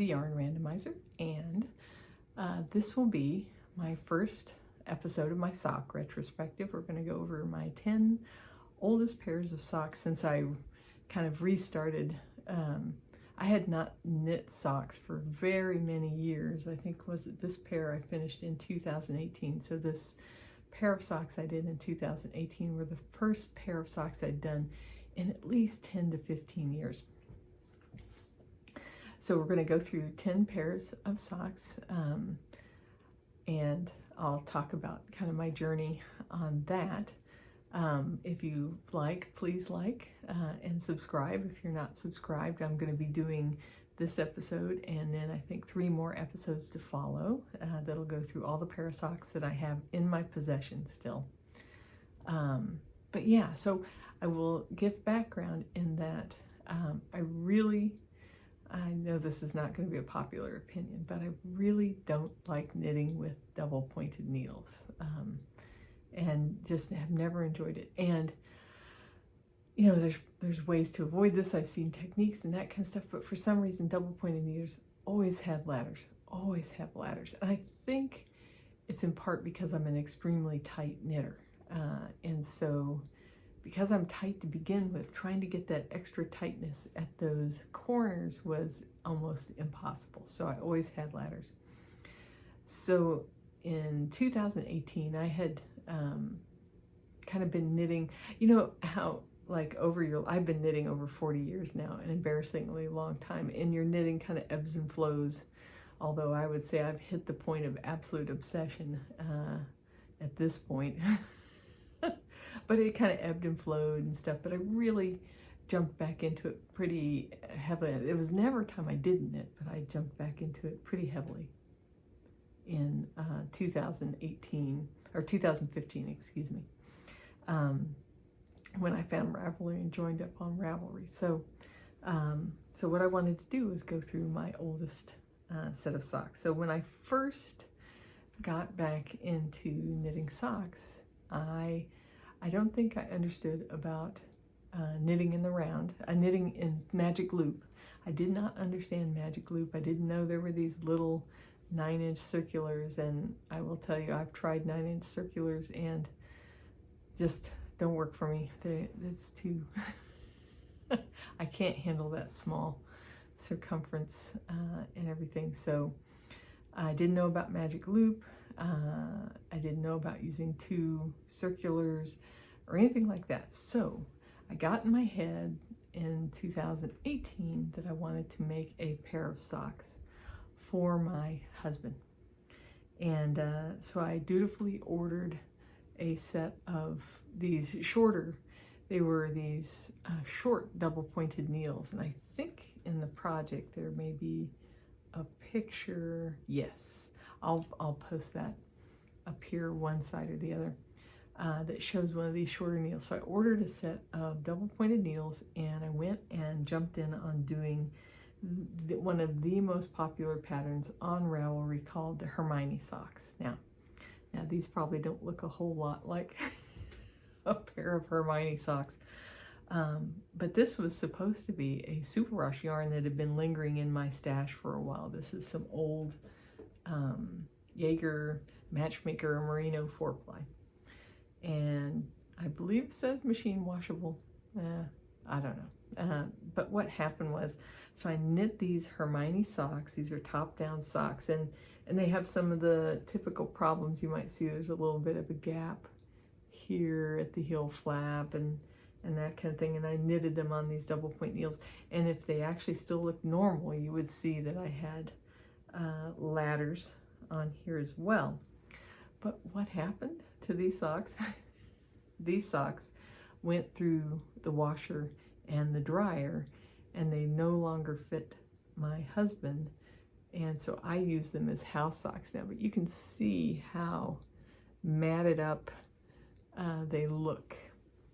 Yarn Randomizer, and this will be my first episode of my sock retrospective. We're going to go over my 10 oldest pairs of socks since I kind of restarted. I had not knit socks for very many years. I think was it this pair I finished in 2018. So this pair of socks I did in 2018 were the first pair of socks I'd done in at least 10 to 15 years. So we're going to go through 10 pairs of socks, and I'll talk about kind of my journey on that. If you like, please like and subscribe. If you're not subscribed, I'm going to be doing this episode and then I think 3 more episodes to follow that'll go through all the pair of socks that I have in my possession still. But yeah, so I will give background in that I know this is not going to be a popular opinion, but I really don't like knitting with double pointed needles, and just have never enjoyed it. And you know, there's ways to avoid this. I've seen techniques and that kind of stuff, but for some reason double pointed needles always have ladders. And I think it's in part because I'm an extremely tight knitter, and so because I'm tight to begin with, trying to get that extra tightness at those corners was almost impossible. So I always had ladders. So in 2018, I had kind of been knitting, you know how like I've been knitting over 40 years now, an embarrassingly long time, and your knitting kind of ebbs and flows. Although I would say I've hit the point of absolute obsession at this point. But it kind of ebbed and flowed and stuff, but I really jumped back into it pretty heavily. It was never a time I didn't knit, but I jumped back into it pretty heavily in 2018, or 2015, excuse me, when I found Ravelry and joined up on Ravelry. So what I wanted to do was go through my oldest set of socks. So when I first got back into knitting socks, I don't think I understood about knitting in the round, knitting in magic loop. I did not understand magic loop. I didn't know there were these little 9-inch circulars, and I will tell you, I've tried 9-inch circulars and just don't work for me. It's too, I can't handle that small circumference and everything. So I didn't know about magic loop. I didn't know about using 2 circulars or anything like that. So I got in my head in 2018 that I wanted to make a pair of socks for my husband. And so I dutifully ordered a set of these they were these short double pointed needles. And I think in the project there may be a picture. Yes. I'll post that up here, one side or the other, that shows one of these shorter needles. So I ordered a set of double pointed needles, and I went and jumped in on doing one of the most popular patterns on Ravelry called the Hermione Socks. Now these probably don't look a whole lot like a pair of Hermione socks, but this was supposed to be a superwash yarn that had been lingering in my stash for a while. This is some old Jaeger Matchmaker Merino 4-ply, and I believe it says machine washable. I don't know, but what happened was, so I knit these Hermione socks. These are top-down socks, and they have some of the typical problems you might see. There's a little bit of a gap here at the heel flap and that kind of thing, and I knitted them on these double point needles. And if they actually still look normal, you would see that I had ladders on here as well. But what happened to these socks? These socks went through the washer and the dryer, and they no longer fit my husband, and so I use them as house socks now. But you can see how matted up they look,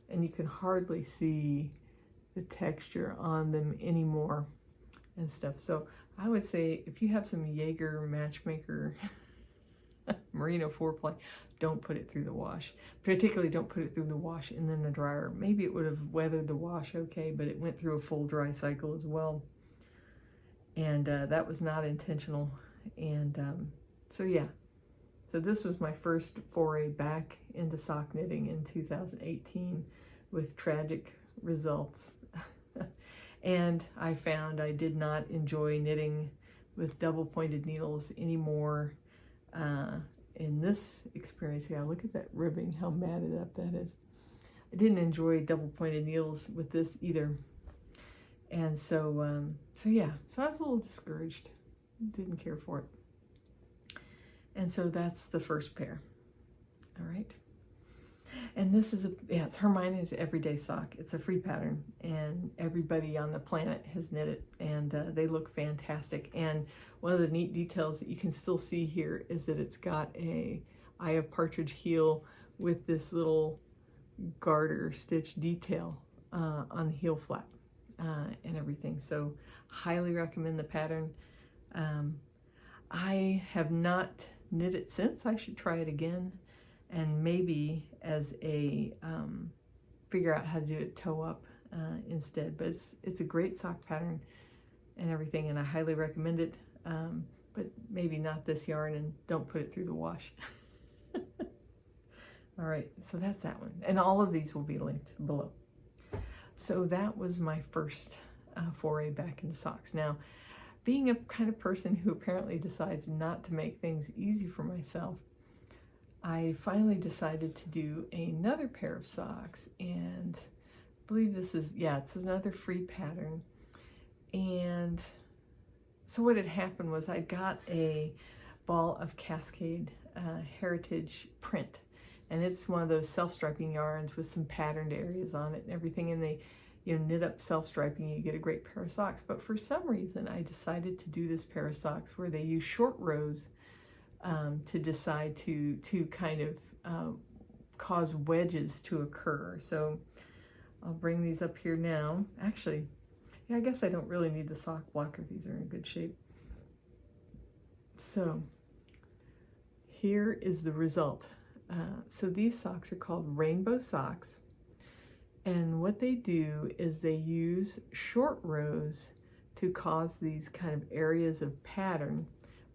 and you can hardly see the texture on them anymore and stuff. So I would say if you have some Jaeger Matchmaker Merino 4-ply, don't put it through the wash. Particularly don't put it through the wash and then the dryer. Maybe it would have weathered the wash okay, but it went through a full dry cycle as well. and that was not intentional. And so yeah, so this was my first foray back into sock knitting in 2018 with tragic results. And I found I did not enjoy knitting with double pointed needles anymore in this experience. Yeah, look at that ribbing, how matted up that is. I didn't enjoy double pointed needles with this either. And so, yeah, so I was a little discouraged. Didn't care for it. And so that's the first pair. All right. And this is it's Hermione's Everyday Sock. It's a free pattern, and everybody on the planet has knit it, and they look fantastic. And one of the neat details that you can still see here is that it's got a eye of partridge heel with this little garter stitch detail on the heel flap and everything. So highly recommend the pattern. I have not knit it since. I should try it again, and maybe as a figure out how to do it toe up instead. But it's a great sock pattern and everything, and I highly recommend it. But maybe not this yarn, and don't put it through the wash. All right, so that's that one, and all of these will be linked below. So that was my first foray back into socks. Now, being a kind of person who apparently decides not to make things easy for myself, I finally decided to do another pair of socks, and I believe this is, yeah, it's another free pattern. And so what had happened was I got a ball of Cascade Heritage print, and it's one of those self-striping yarns with some patterned areas on it and everything, and they, you know, knit up self-striping, you get a great pair of socks. But for some reason, I decided to do this pair of socks where they use short rows to decide to kind of cause wedges to occur. So I'll bring these up here now. Actually, yeah, I guess I don't really need the sock blocker. These are in good shape. So here is the result. So these socks are called Rainbow Socks. And what they do is they use short rows to cause these kind of areas of pattern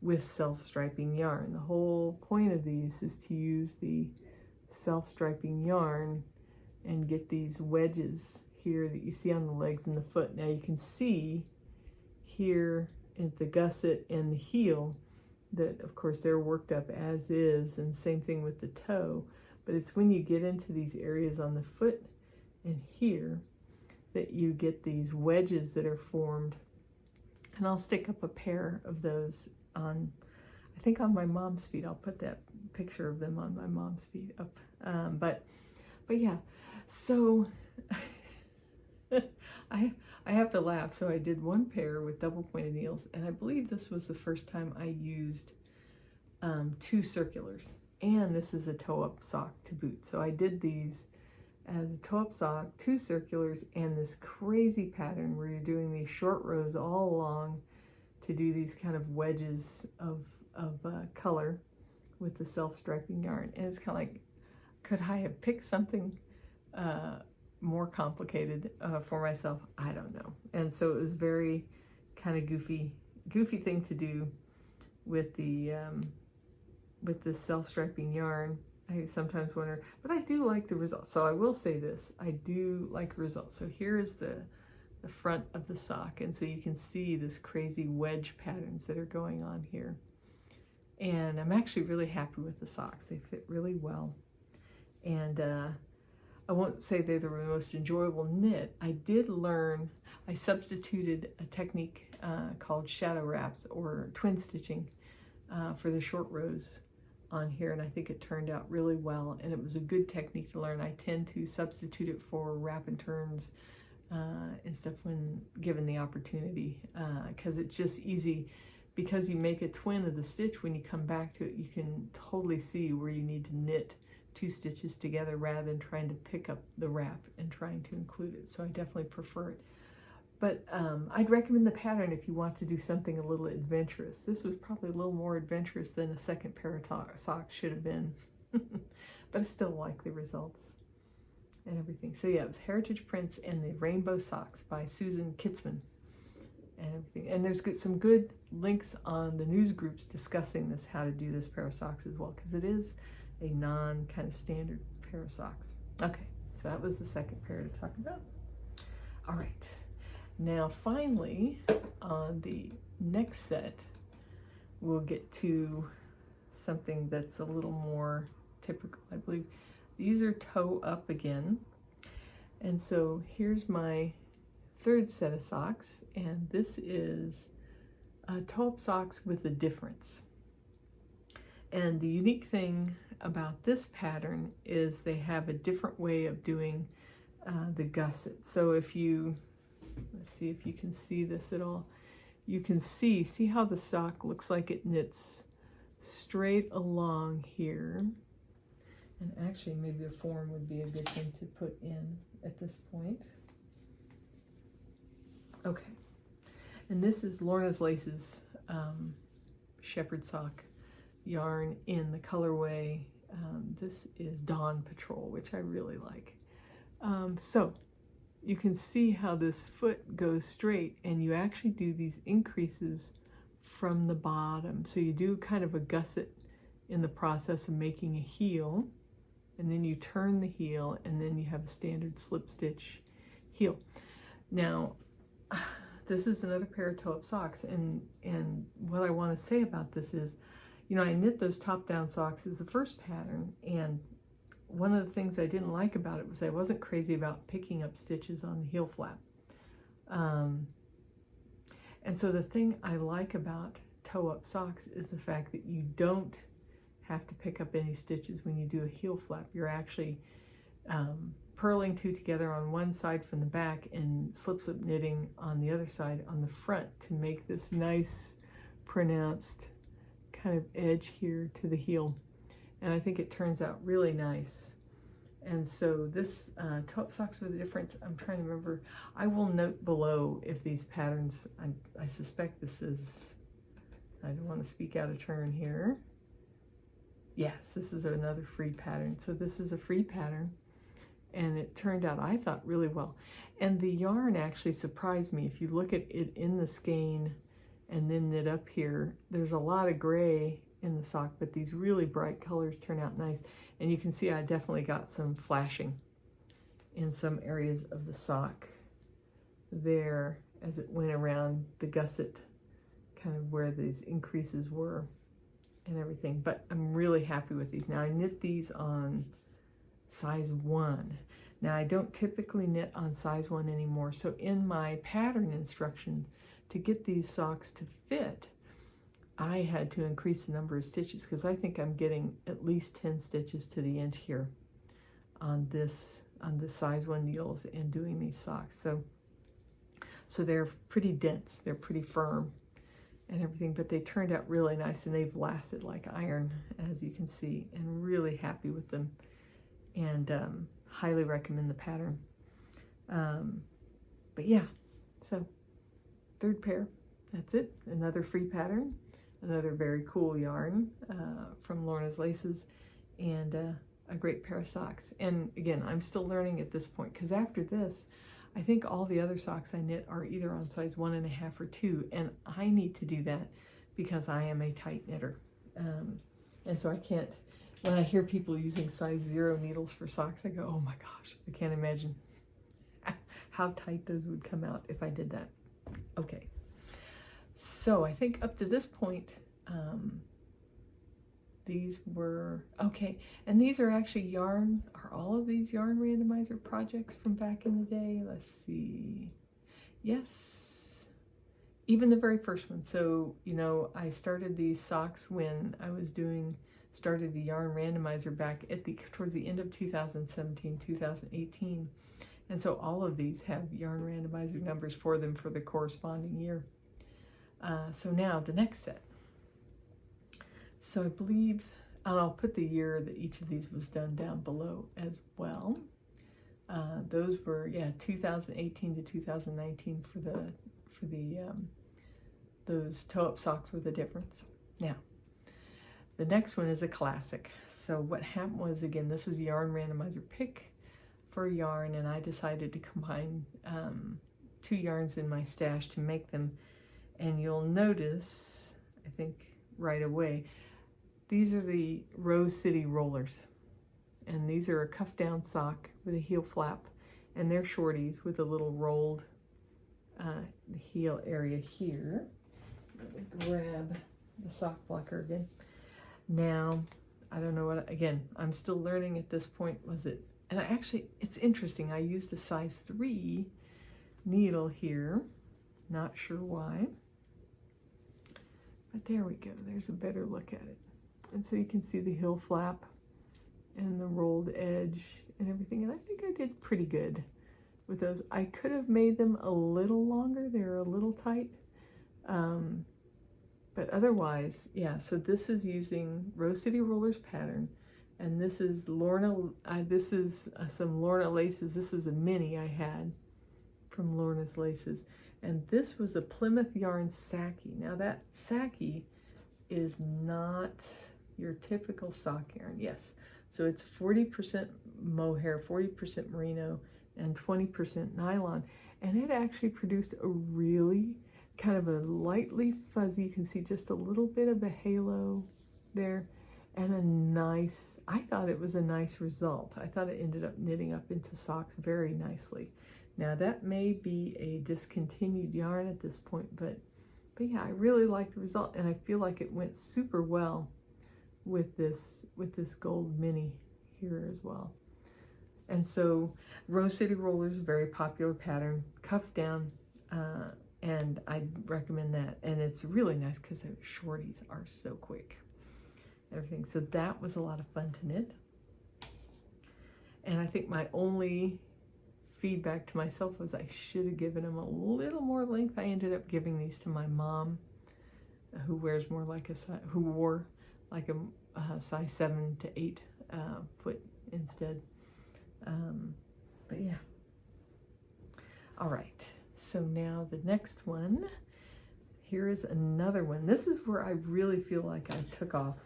with self-striping yarn. The whole point of these is to use the self-striping yarn and get these wedges here that you see on the legs and the foot. Now you can see here at the gusset and the heel that, of course, they're worked up as is, and same thing with the toe. But it's when you get into these areas on the foot and here that you get these wedges that are formed. And I'll stick up a pair of those on, I think on my mom's feet. I'll put that picture of them on my mom's feet up. But yeah, so I have to laugh. So I did one pair with double pointed needles, and I believe this was the first time I used 2 circulars, and this is a toe up sock to boot. So I did these as a toe up sock, 2 circulars, and this crazy pattern where you're doing these short rows all along to do these kind of wedges of color with the self-striping yarn. And it's kind of like, could I have picked something more complicated for myself? I don't know. And so it was very kind of goofy thing to do with the self-striping yarn. I sometimes wonder, but I do like the results. So I will say this, I do like results. So here is the front of the sock, and so you can see this crazy wedge patterns that are going on here. And I'm actually really happy with the socks. They fit really well. And I won't say they're the most enjoyable knit. I did learn, I substituted a technique called shadow wraps or twin stitching for the short rows on here, and I think it turned out really well, and it was a good technique to learn. I tend to substitute it for wrap and turns and stuff when given the opportunity, because it's just easy. Because you make a twin of the stitch, when you come back to it, you can totally see where you need to knit 2 stitches together rather than trying to pick up the wrap and trying to include it. So I definitely prefer it. But I'd recommend the pattern if you want to do something a little adventurous. This was probably a little more adventurous than a second pair of socks should have been. But I still like the results and everything. So yeah, it was Heritage Prints and the Rainbow Socks by Susan Kitzman. and everything. And there's some good links on the news groups discussing this, how to do this pair of socks as well, because it is a non kind of standard pair of socks. Okay, so that was the second pair to talk about. All right, now finally on the next set, we'll get to something that's a little more typical, I believe. These are toe up again. And so here's my third set of socks, and this is toe up socks with a difference. And the unique thing about this pattern is they have a different way of doing the gusset. So if you, let's see if you can see this at all. You can see how the sock looks like it knits straight along here. And actually maybe a form would be a good thing to put in at this point. Okay, and this is Lorna's Laces shepherd sock yarn in the colorway. This is Dawn Patrol, which I really like. So you can see how this foot goes straight, and you actually do these increases from the bottom. So you do kind of a gusset in the process of making a heel, and then you turn the heel, and then you have a standard slip stitch heel. Now, this is another pair of toe-up socks, and what I want to say about this is, you know, I knit those top-down socks as the first pattern, and one of the things I didn't like about it was I wasn't crazy about picking up stitches on the heel flap. And so the thing I like about toe-up socks is the fact that you don't have to pick up any stitches when you do a heel flap. You're actually purling two together on one side from the back and slip knitting on the other side on the front to make this nice pronounced kind of edge here to the heel. And I think it turns out really nice. And so this toe-up socks with a difference, I'm trying to remember, I will note below if these patterns, I suspect this is, I don't want to speak out of turn here. Yes, this is another free pattern. So this is a free pattern, and it turned out, I thought, really well. And the yarn actually surprised me. If you look at it in the skein and then knit up here, there's a lot of gray in the sock, but these really bright colors turn out nice. And you can see I definitely got some flashing in some areas of the sock there as it went around the gusset, kind of where these increases were and everything. But I'm really happy with these. Now I knit these on size 1. Now I don't typically knit on size 1 anymore, so in my pattern instruction to get these socks to fit, I had to increase the number of stitches because I think I'm getting at least 10 stitches to the inch here on the size 1 needles and doing these socks. So they're pretty dense, they're pretty firm and everything, but they turned out really nice, and they've lasted like iron, as you can see, and really happy with them, and highly recommend the pattern. But yeah, so third pair, that's it. Another free pattern, another very cool yarn from Lorna's Laces, and a great pair of socks. And again, I'm still learning at this point, because after this, I think all the other socks I knit are either on size 1.5 or 2, and I need to do that because I am a tight knitter. And so I can't, when I hear people using size 0 needles for socks, I go, oh my gosh, I can't imagine how tight those would come out if I did that. Okay, so I think up to this point, these were, okay, and these are actually yarn, are all of these yarn randomizer projects from back in the day? Let's see, yes, even the very first one. So, you know, I started these socks when I was started the yarn randomizer back at towards the end of 2017, 2018. And so all of these have yarn randomizer numbers for them for the corresponding year. So now the next set. So I believe, and I'll put the year that each of these was done down below as well. Those were, yeah, 2018 to 2019 for those toe-up socks with a difference. Now, the next one is a classic. So what happened was, again, this was yarn randomizer pick for yarn, and I decided to combine two yarns in my stash to make them, and you'll notice, I think right away, these are the Rose City rollers, and these are a cuff down sock with a heel flap, and they're shorties with a little rolled heel area here. Let me grab the sock blocker again. Now, I don't know what, again, I'm still learning at this point. Was it, and I actually, it's interesting, I used a size 3 needle here, not sure why, but there we go, there's a better look at it. And so you can see the heel flap and the rolled edge and everything, and I think I did pretty good with those. I could have made them a little longer, they're a little tight, but otherwise, yeah. So this is using Rose City Rollers pattern, and this is Lorna, this is some Lorna laces. This is a mini I had from Lorna's Laces, and this was a Plymouth yarn Saki. Now that Saki is not your typical sock yarn, yes. So it's 40% mohair, 40% merino, and 20% nylon, and it actually produced a really kind of a lightly fuzzy, you can see just a little bit of a halo there, and a nice, I thought it was a nice result. I thought it ended up knitting up into socks very nicely. Now that may be a discontinued yarn at this point, but yeah, I really like the result, and I feel like it went super well with this gold mini here as well. And so Rose City Rollers, very popular pattern, cuff down, and I recommend that. And it's really nice because their shorties are so quick. Everything. So that was a lot of fun to knit. And I think my only feedback to myself was I should have given them a little more length. I ended up giving these to my mom, who wears more like who wore like a size 7 to 8 foot instead. But yeah. All right. So now the next one, here is another one. This is where I really feel like I took off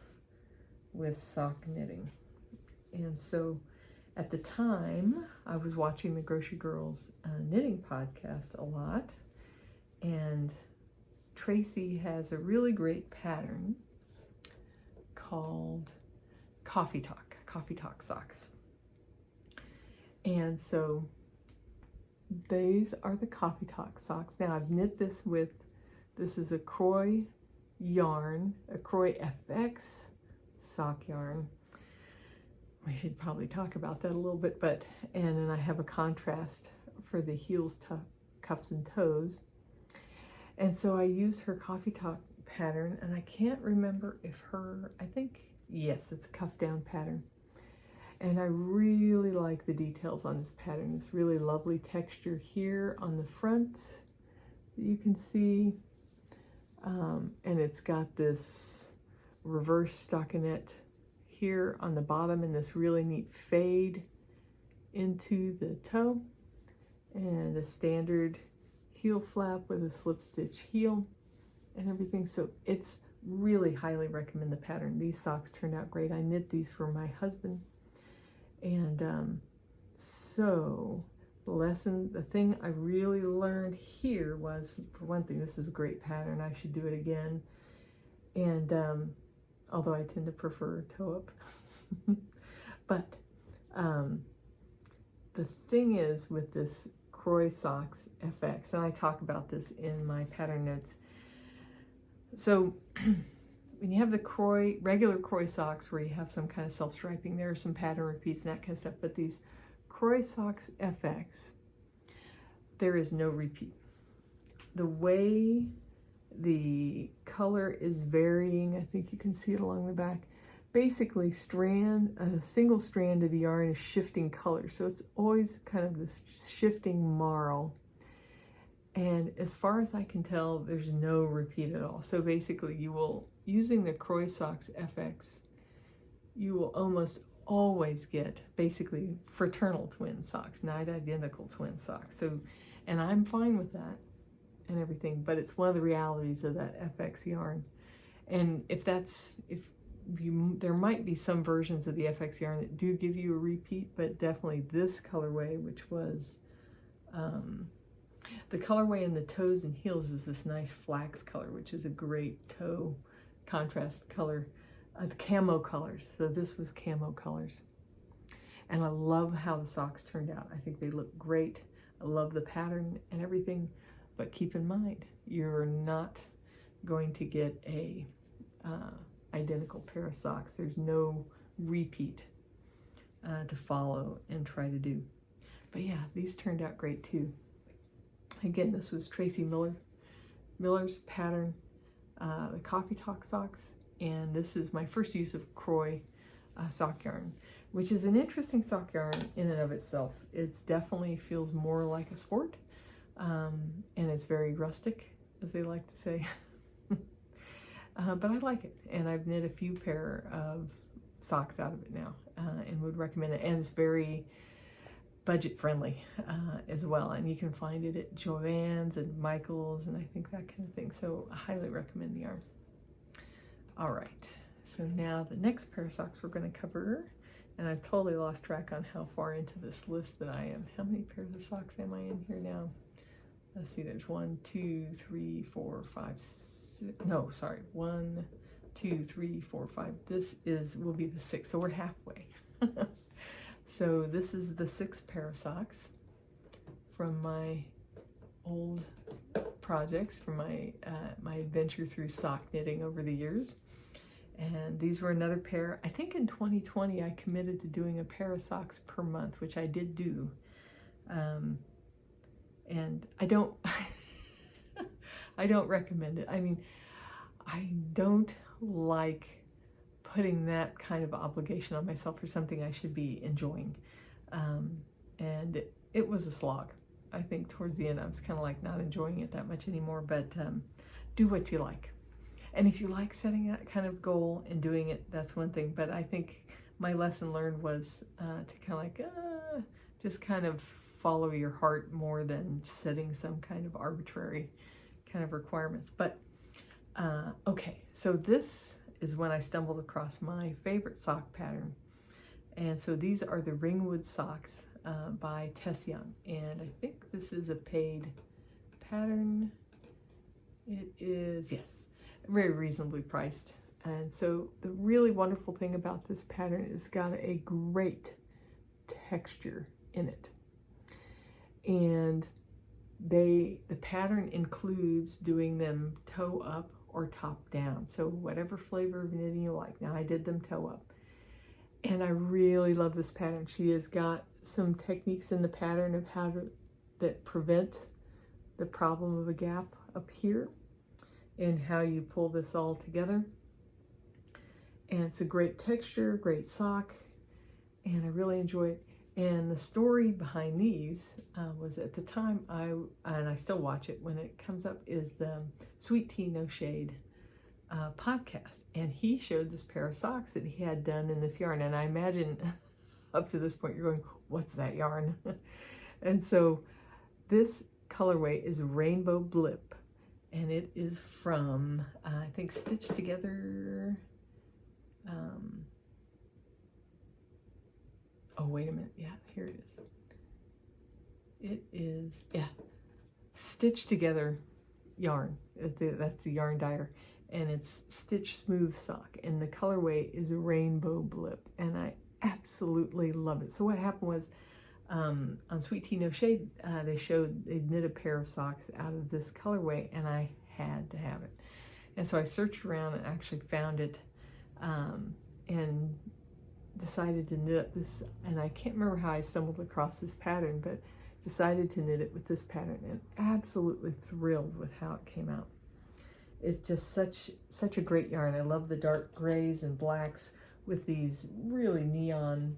with sock knitting. And so at the time, I was watching the Grocery Girls knitting podcast a lot, and Tracy has a really great pattern called Coffee Talk Socks. And so these are the Coffee Talk socks. Now I've knit this with, this is a Croy yarn, a Croy FX sock yarn. We should probably talk about that a little bit, and then I have a contrast for the heels, cuffs, and toes. And so I use her Coffee Talk pattern, and I can't remember if I think, yes, it's a cuff down pattern. And I really like the details on this pattern. This really lovely texture here on the front that you can see. And it's got this reverse stockinette here on the bottom, and this really neat fade into the toe, and a standard heel flap with a slip stitch heel and everything. So it's really highly recommend the pattern. These socks turned out great. I knit these for my husband. And so the thing I really learned here was, for one thing, this is a great pattern. I should do it again. And although I tend to prefer toe up. But the thing is with this Croy Socks FX, and I talk about this in my pattern notes. So when you have the regular Croy socks where you have some kind of self-striping, there are some pattern repeats and that kind of stuff, but these Croy Socks FX, there is no repeat. The way the color is varying, I think you can see it along the back. Basically, a single strand of the yarn is shifting color, so it's always kind of this shifting marl. And as far as I can tell, there's no repeat at all. So basically, using the Croy Socks FX, you will almost always get basically fraternal twin socks, not identical twin socks. So, and I'm fine with that and everything, but it's one of the realities of that FX yarn. And there might be some versions of the FX yarn that do give you a repeat, but definitely this colorway, which was The colorway in the toes and heels is this nice flax color, which is a great toe contrast color. The camo colors, so this was camo colors. And I love how the socks turned out. I think they look great. I love the pattern and everything, but keep in mind, you're not going to get a identical pair of socks. There's no repeat to follow and try to do. But yeah, these turned out great too. Again, this was Tracy Miller's pattern, the Coffee Talk socks, and this is my first use of Croy sock yarn, which is an interesting sock yarn in and of itself. It definitely feels more like a sport, and it's very rustic, as they like to say. But I like it, and I've knit a few pair of socks out of it now, and would recommend it. And it's very budget friendly as well, and you can find it at Joann's and Michael's and I think that kind of thing. So I highly recommend the yarn. All right, so now the next pair of socks we're going to cover, and I've totally lost track on how far into this list that I am. How many pairs of socks am I in here now? Let's see, there's 1, 2, 3, 4, 5, 6. No, sorry, 1, 2, 3, 4, 5. This will be the 6th, so we're halfway. So this is the 6th pair of socks from my old projects, from my my adventure through sock knitting over the years. And these were another pair. I think in 2020 I committed to doing a pair of socks per month, which I did do. And I don't I don't recommend it. I mean, I don't like putting that kind of obligation on myself for something I should be enjoying. And it was a slog. I think towards the end I was kind of like not enjoying it that much anymore, but do what you like. And if you like setting that kind of goal and doing it, that's one thing. But I think my lesson learned was to kind of like, just kind of follow your heart more than setting some kind of arbitrary kind of requirements. But okay, so this is when I stumbled across my favorite sock pattern. And so these are the Ringwood socks by Tess Young. And I think this is a paid pattern. It is, yes, very reasonably priced. And so the really wonderful thing about this pattern is it's got a great texture in it. And the pattern includes doing them toe up or top down. So whatever flavor of knitting you like. Now I did them toe up. And I really love this pattern. She has got some techniques in the pattern of how that prevent the problem of a gap up here and how you pull this all together. And it's a great texture, great sock, and I really enjoy it. And the story behind these was at the time, and I still watch it when it comes up, is the Sweet Tea No Shade podcast. And he showed this pair of socks that he had done in this yarn. And I imagine up to this point you're going, what's that yarn? And so this colorway is Rainbow Blip. And it is from, I think, Stitched Together. Oh, wait a minute. Yeah, here it is. It is, yeah, Stitched Together yarn. That's the yarn dyer. And it's Stitch Smooth Sock. And the colorway is Rainbow Blip. And I absolutely love it. So what happened was, on Sweet Tea No Shade, they knit a pair of socks out of this colorway, and I had to have it. And so I searched around and actually found it, and decided to knit up this, and I can't remember how I stumbled across this pattern, but decided to knit it with this pattern, and absolutely thrilled with how it came out. It's just such a great yarn. I love the dark grays and blacks with these really neon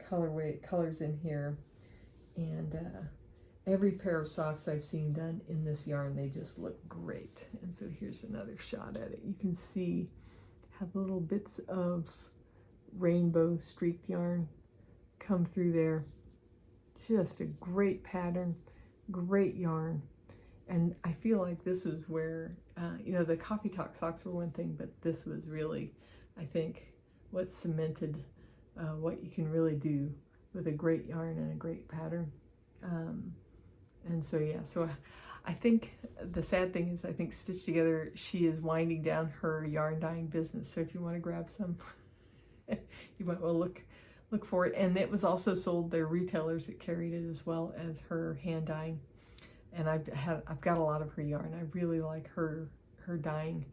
colors in here. And every pair of socks I've seen done in this yarn, they just look great. And so here's another shot at it. You can see how the little bits of rainbow streaked yarn come through there. Just a great pattern, great yarn. And I feel like this is where, the Coffee Talk socks were one thing, but this was really, I think, what cemented what you can really do with a great yarn and a great pattern. And so, yeah, so I think the sad thing is I think Stitch Together, she is winding down her yarn dyeing business. So if you want to grab some, you might well look for it. And it was also sold, there are retailers that carried it as well as her hand dyeing. And I've got a lot of her yarn. I really like her dyeing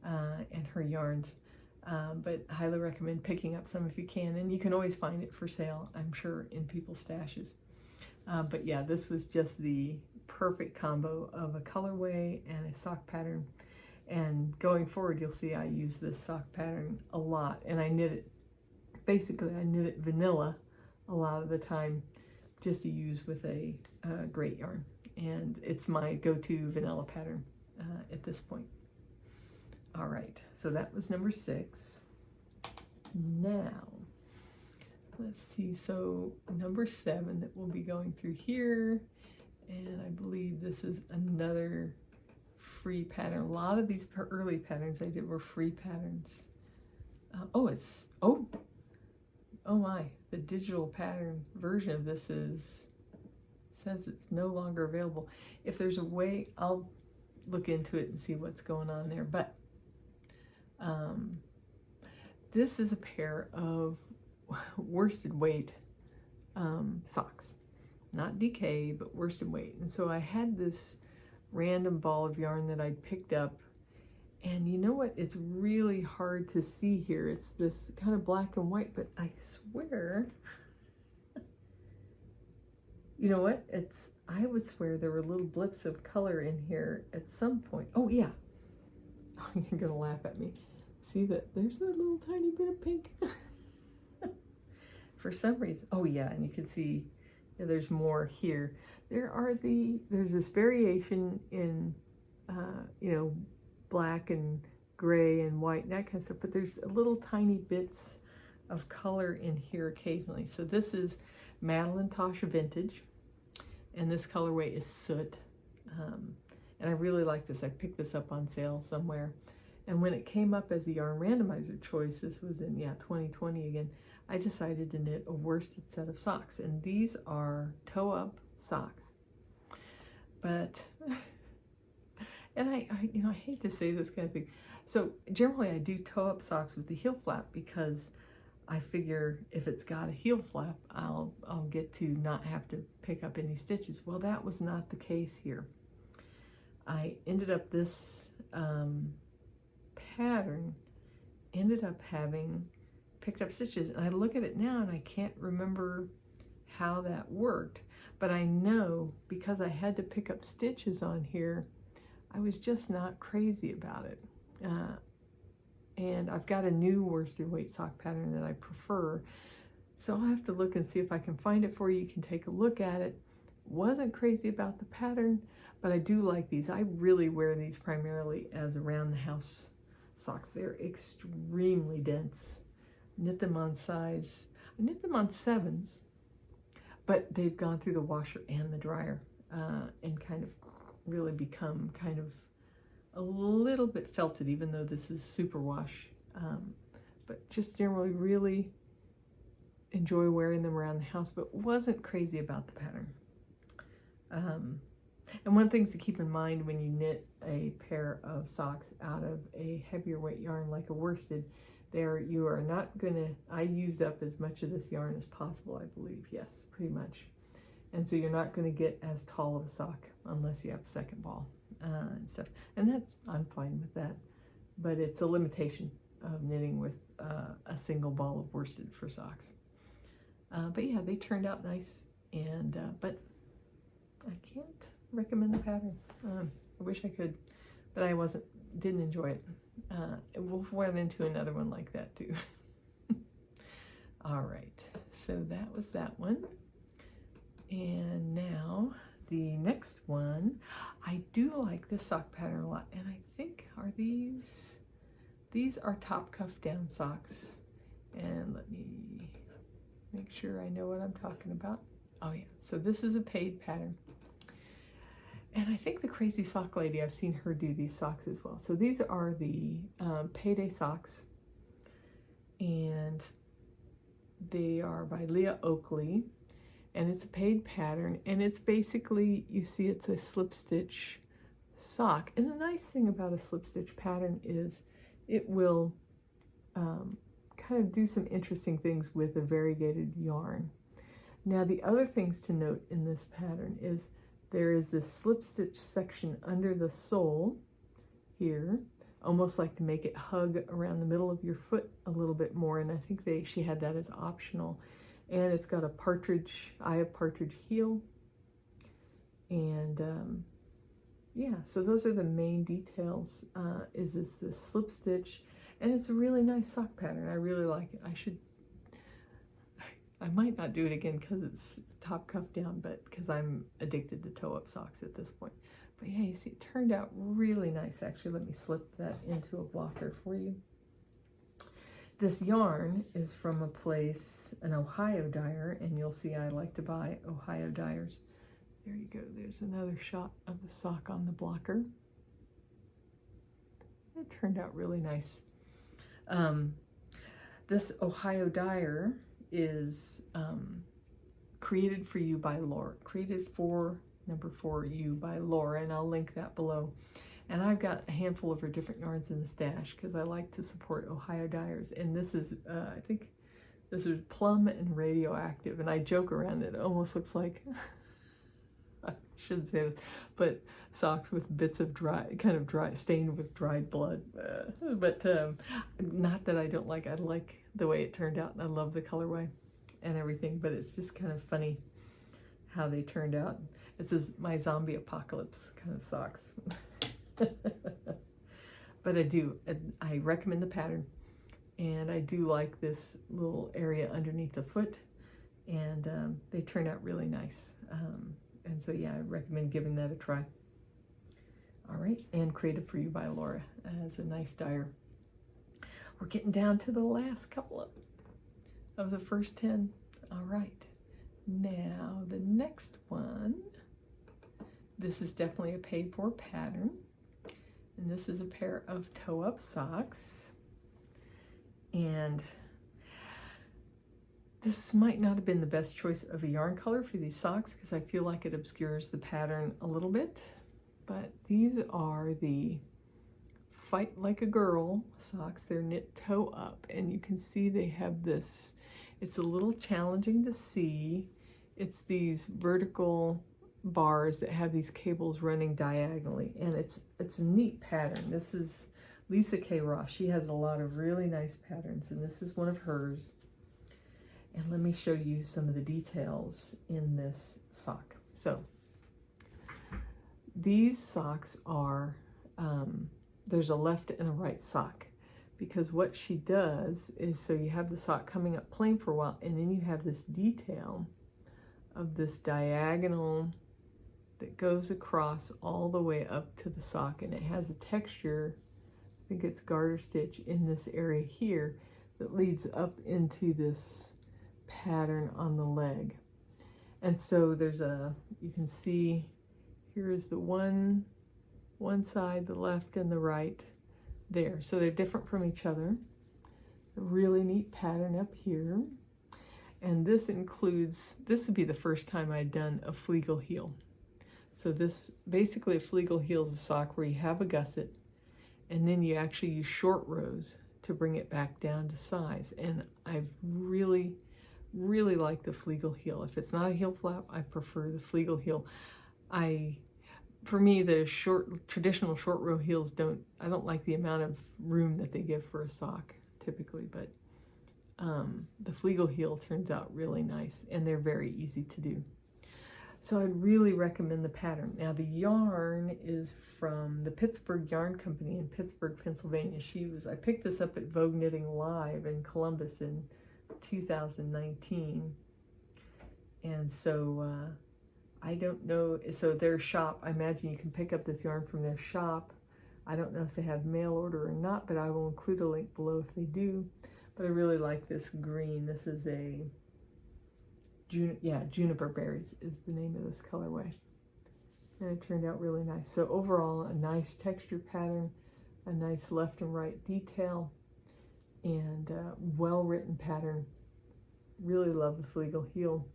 and her yarns. But I highly recommend picking up some if you can. And you can always find it for sale, I'm sure, in people's stashes. But yeah, this was just the perfect combo of a colorway and a sock pattern. And going forward, you'll see I use this sock pattern a lot. And I knit it, basically I knit it vanilla a lot of the time just to use with a great yarn. And it's my go-to vanilla pattern at this point. All right, so that was number 6. Now, let's see, so number 7 that we'll be going through here, and I believe this is another free pattern. A lot of these early patterns I did were free patterns. Oh my, the digital pattern version of this says it's no longer available. If there's a way, I'll look into it and see what's going on there. But this is a pair of worsted weight socks, not DK, but worsted weight. And so I had this random ball of yarn that I picked up, and you know what? It's really hard to see here. It's this kind of black and white, but I swear, you know what? I would swear there were little blips of color in here at some point. Oh yeah. Oh, you're gonna laugh at me. See that there's a little tiny bit of pink for some reason. Oh yeah, and you can see there's more here. There's this variation in you know, black and gray and white and that kind of stuff, but there's a little tiny bits of color in here occasionally. So this is Madeline Tosh Vintage, and this colorway is Soot. And I really like this. I picked this up on sale somewhere. And when it came up as a yarn randomizer choice, this was in, 2020 again, I decided to knit a worsted set of socks. And these are toe-up socks. But, and I hate to say this kind of thing. So generally I do toe-up socks with the heel flap because I figure if it's got a heel flap, I'll get to not have to pick up any stitches. Well, that was not the case here. I ended up this pattern ended up having picked up stitches, and I look at it now and I can't remember how that worked, but I know because I had to pick up stitches on here, I was just not crazy about it. And I've got a new worsted weight sock pattern that I prefer, so I'll have to look and see if I can find it for you. You can take a look at it. Wasn't crazy about the pattern, but I do like these. I really wear these primarily as around the house socks. They're extremely dense. Knit them on size, I knit them on 7s, but they've gone through the washer and the dryer and kind of really become kind of a little bit felted, even though this is superwash. But just generally really enjoy wearing them around the house, but wasn't crazy about the pattern. And one thing to keep in mind when you knit a pair of socks out of a heavier weight yarn like a worsted, you are not gonna, I used up as much of this yarn as possible, I believe. Yes, pretty much. And so you're not gonna get as tall of a sock unless you have a second ball and stuff. And I'm fine with that. But it's a limitation of knitting with a single ball of worsted for socks. But yeah, they turned out nice, and but I can't recommend the pattern. I wish I could, but I didn't enjoy it. We'll run into another one like that too. All right, so that was that one. And now the next one, I do like this sock pattern a lot, and I think these are top cuff down socks. And let me make sure I know what I'm talking about. Oh yeah, so this is a paid pattern. And I think the Crazy Sock Lady, I've seen her do these socks as well. So these are the Payday Socks, and they are by Leah Oakley. and it's a paid pattern, and it's basically, you see it's a slip stitch sock. And the nice thing about a slip stitch pattern is it will kind of do some interesting things with a variegated yarn. Now the other things to note in this pattern is there is this slip stitch section under the sole here, almost like to make it hug around the middle of your foot a little bit more, and I think she had that as optional. And it's got a eye of partridge heel, and yeah, so those are the main details. Is this slip stitch, and it's a really nice sock pattern. I really like it. I might not do it again because it's top cuff down, but because I'm addicted to toe up socks at this point. But yeah, you see, it turned out really nice. Actually, let me slip that into a blocker for you. This yarn is from a place, an Ohio dyer, and you'll see I like to buy Ohio dyers. There you go. There's another shot of the sock on the blocker. It turned out really nice. This Ohio dyer is created for you by Laura. Created for you by Laura, and I'll link that below. And I've got a handful of her different yarns in the stash because I like to support Ohio dyers. And this is, I think this is plum and radioactive. And I joke around, it almost looks like, I shouldn't say this, but socks with bits of stained with dried blood. But not that I don't like, I like the way it turned out, and I love the colorway and everything, but it's just kind of funny how they turned out. It's my zombie apocalypse kind of socks. But I recommend the pattern, and I do like this little area underneath the foot, and they turn out really nice. And so yeah, I recommend giving that a try. All right, and created for you by Laura as a nice dyer. We're getting down to the last couple of the first 10. All right, now the next one, this is definitely a paid for pattern. And this is a pair of toe up socks. And this might not have been the best choice of a yarn color for these socks because I feel like it obscures the pattern a little bit. But these are the Fight Like a Girl socks. They're knit toe up, and you can see they have this, it's a little challenging to see. It's these vertical bars that have these cables running diagonally, and it's a neat pattern. This is Lisa K. Ross. She has a lot of really nice patterns, and this is one of hers. And let me show you some of the details in this sock. So these socks are, there's a left and a right sock, because what she does is, so you have the sock coming up plain for a while, and then you have this detail of this diagonal that goes across all the way up to the sock, and it has a texture, I think it's garter stitch in this area here, that leads up into this pattern on the leg. And so there's you can see here is the one side, the left and the right there. So they're different from each other. A really neat pattern up here. And this would be the first time I'd done a fleagle heel. So this, basically a fleagle heel is a sock where you have a gusset, and then you actually use short rows to bring it back down to size. And I really, really like the fleagle heel. If it's not a heel flap, I prefer the fleagle heel. For me, the traditional short row heels I don't like the amount of room that they give for a sock typically, but the fleagle heel turns out really nice, and they're very easy to do. So I'd really recommend the pattern. Now the yarn is from the Pittsburgh Yarn Company in Pittsburgh, Pennsylvania. I picked this up at Vogue Knitting Live in Columbus in 2019. And so I don't know, so their shop, I imagine you can pick up this yarn from their shop. I don't know if they have mail order or not, but I will include a link below if they do. But I really like this green. This is a, Juniper Berries is the name of this colorway. And it turned out really nice. So overall, a nice texture pattern, a nice left and right detail, and well-written pattern. Really love the fleagle heel.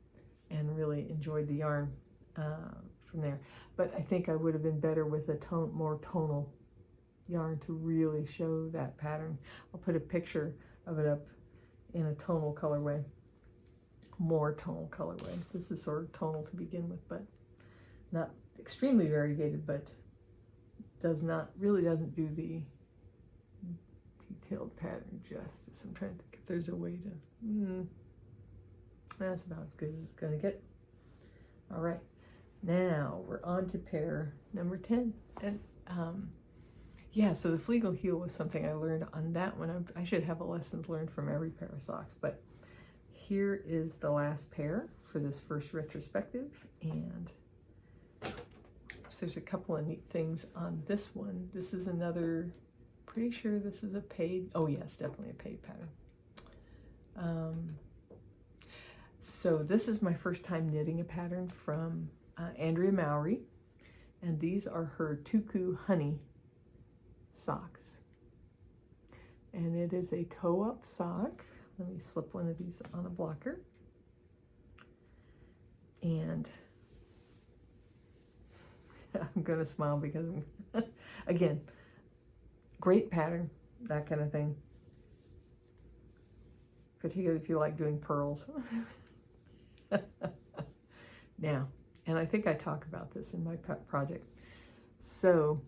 and really enjoyed the yarn from there. But I think I would have been better with a more tonal yarn to really show that pattern. I'll put a picture of it up in a tonal colorway, more tonal colorway. This is sort of tonal to begin with, but not extremely variegated, but really doesn't do the detailed pattern justice. I'm trying to think if there's a way to, that's about as good as it's gonna get. All right, now we're on to pair number 10. And yeah, so the Flegel heel was something I learned on that one. I should have a lessons learned from every pair of socks, but here is the last pair for this first retrospective, and so there's a couple of neat things on this one. This is another, pretty sure this is a paid, oh yes, definitely a paid pattern. So this is my first time knitting a pattern from Andrea Mowry, and these are her Tuku Honey Socks. And it is a toe-up sock. Let me slip one of these on a blocker. And I'm going to smile because, again, great pattern, that kind of thing. Particularly if you like doing pearls. Now, and I think I talk about this in my project. So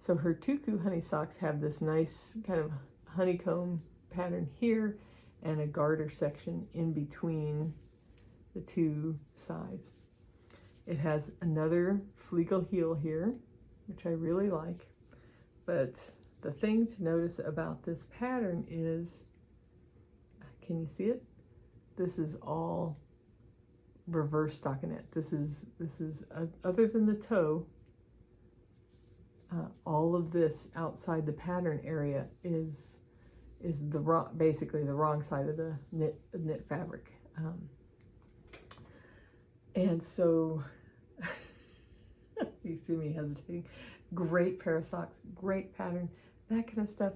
her Tuku Honey Socks have this nice kind of honeycomb pattern here and a garter section in between the two sides. It has another Flegel heel here, which I really like. But the thing to notice about this pattern is, can you see it? This is all reverse stockinette. This is other than the toe, all of this outside the pattern area is basically the wrong side of the knit fabric. And so you see me hesitating. Great pair of socks, great pattern, that kind of stuff.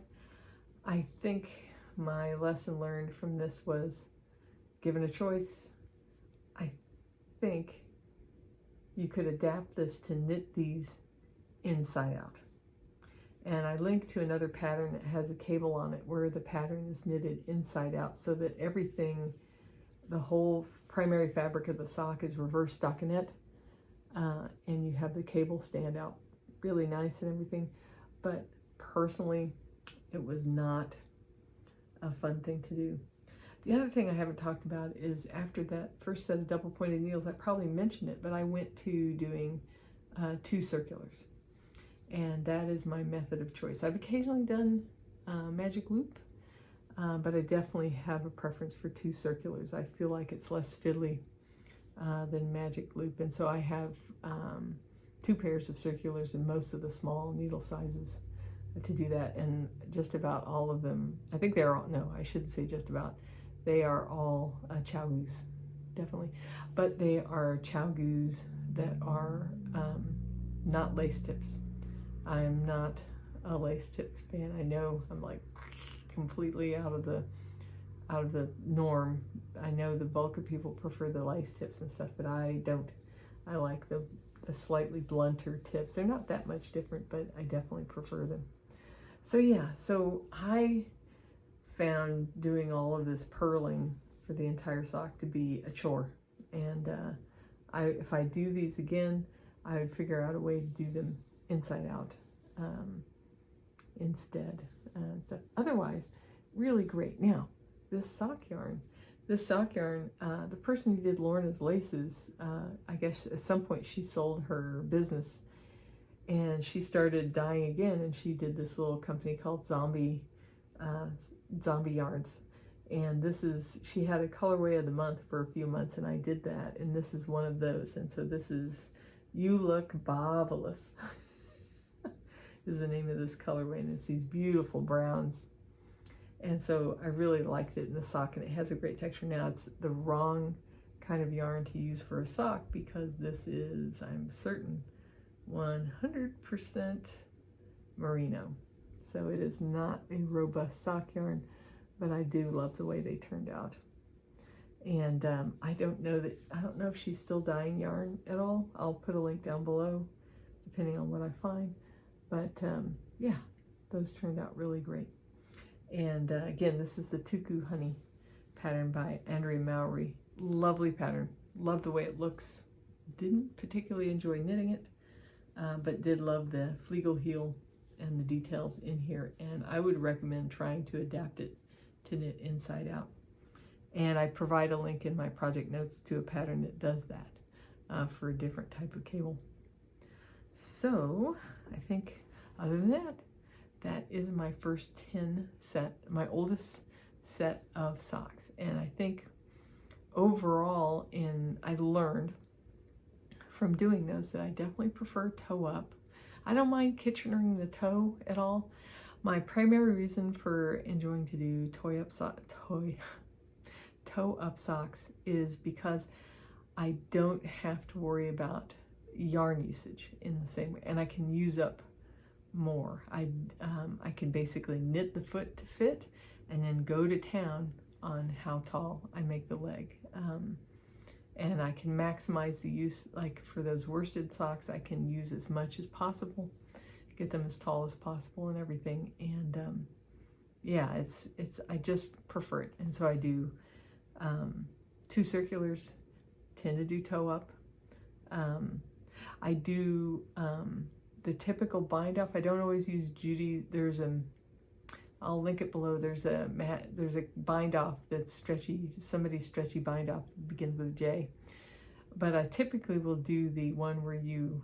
I think my lesson learned from this was, given a choice, I think you could adapt this to knit these inside out. And I linked to another pattern that has a cable on it where the pattern is knitted inside out, so that everything, the whole primary fabric of the sock is reverse stockinette, and you have the cable stand out really nice and everything. But personally, it was not a fun thing to do. The other thing I haven't talked about is, after that first set of double pointed needles, I probably mentioned it, but I went to doing 2 circulars. And that is my method of choice. I've occasionally done magic loop, but I definitely have a preference for 2 circulars. I feel like it's less fiddly than magic loop. And so I have 2 pairs of circulars in most of the small needle sizes to do that. And just about all of them, I think they're all, no, I shouldn't say just about, they are all chow goose, definitely. But they are chow goose that are not lace tips. I'm not a lace tips fan. I know I'm like completely out of the norm. I know the bulk of people prefer the lace tips and stuff, but I don't. I like the slightly blunter tips. They're not that much different, but I definitely prefer them. So yeah, so I found doing all of this purling for the entire sock to be a chore. And if I do these again, I would figure out a way to do them inside out instead. So otherwise, really great. Now, this sock yarn, the person who did Lorna's laces, I guess at some point she sold her business and she started dyeing again, and she did this little company called Zombie Yarns. And she had a colorway of the month for a few months, and I did that, and this is one of those. And so this is You Look Marvelous is the name of this colorway, and it's these beautiful browns. And so I really liked it in the sock, and it has a great texture. Now, it's the wrong kind of yarn to use for a sock, because this is, I'm certain, 100% merino. So it is not a robust sock yarn, but I do love the way they turned out. And I don't know if she's still dyeing yarn at all. I'll put a link down below, depending on what I find. But yeah, those turned out really great. And again, this is the Tuku Honey pattern by Andrea Mowry. Lovely pattern. Love the way it looks. Didn't particularly enjoy knitting it, but did love the fleagle heel and the details in here. And I would recommend trying to adapt it to knit inside out. And I provide a link in my project notes to a pattern that does that for a different type of cable. So I think other than that, that is my first 10 set, my oldest set of socks. And I think overall I learned from doing those that I definitely prefer toe up. I don't mind Kitchenering the toe at all. My primary reason for enjoying to do toe up socks is because I don't have to worry about yarn usage in the same way, and I can use up more. I can basically knit the foot to fit and then go to town on how tall I make the leg. And I can maximize the use, like for those worsted socks, I can use as much as possible, get them as tall as possible and everything. And yeah, I just prefer it. And so I do 2 circulars, tend to do toe up. I do the typical bind off. I don't always use Judy. I'll link it below. There's a bind off that's stretchy. Somebody's stretchy bind off begins with a J. But I typically will do the one where you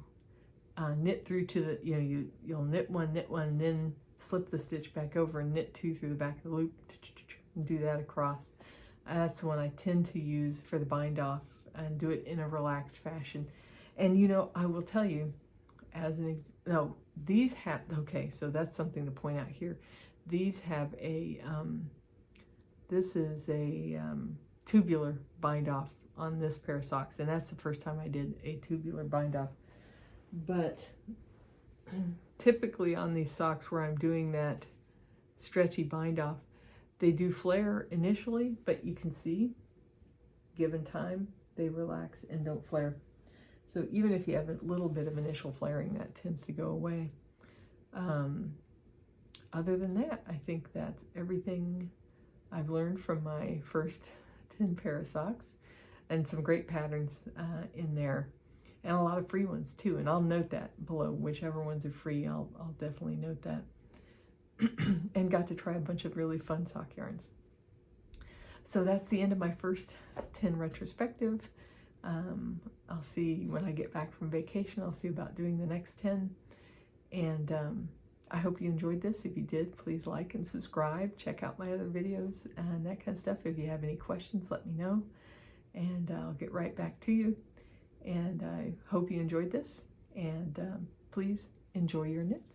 knit through to the, you'll knit one, then slip the stitch back over and knit 2 through the back of the loop and do that across. That's the one I tend to use for the bind off and do it in a relaxed fashion. And I will tell you, these have, okay, so that's something to point out here. These have this is a tubular bind off on this pair of socks, and that's the first time I did a tubular bind off. But typically on these socks where I'm doing that stretchy bind off, they do flare initially, but you can see, given time, they relax and don't flare. So even if you have a little bit of initial flaring, that tends to go away. Other than that, I think that's everything I've learned from my first 10 pair of socks, and some great patterns in there, and a lot of free ones too. And I'll note that below, whichever ones are free, I'll definitely note that. And got to try a bunch of really fun sock yarns. So that's the end of my first 10 retrospective. I'll see when I get back from vacation, I'll see about doing the next 10. And I hope you enjoyed this. If you did, please like and subscribe. Check out my other videos and that kind of stuff. If you have any questions, let me know, and I'll get right back to you. And I hope you enjoyed this, and please enjoy your knits.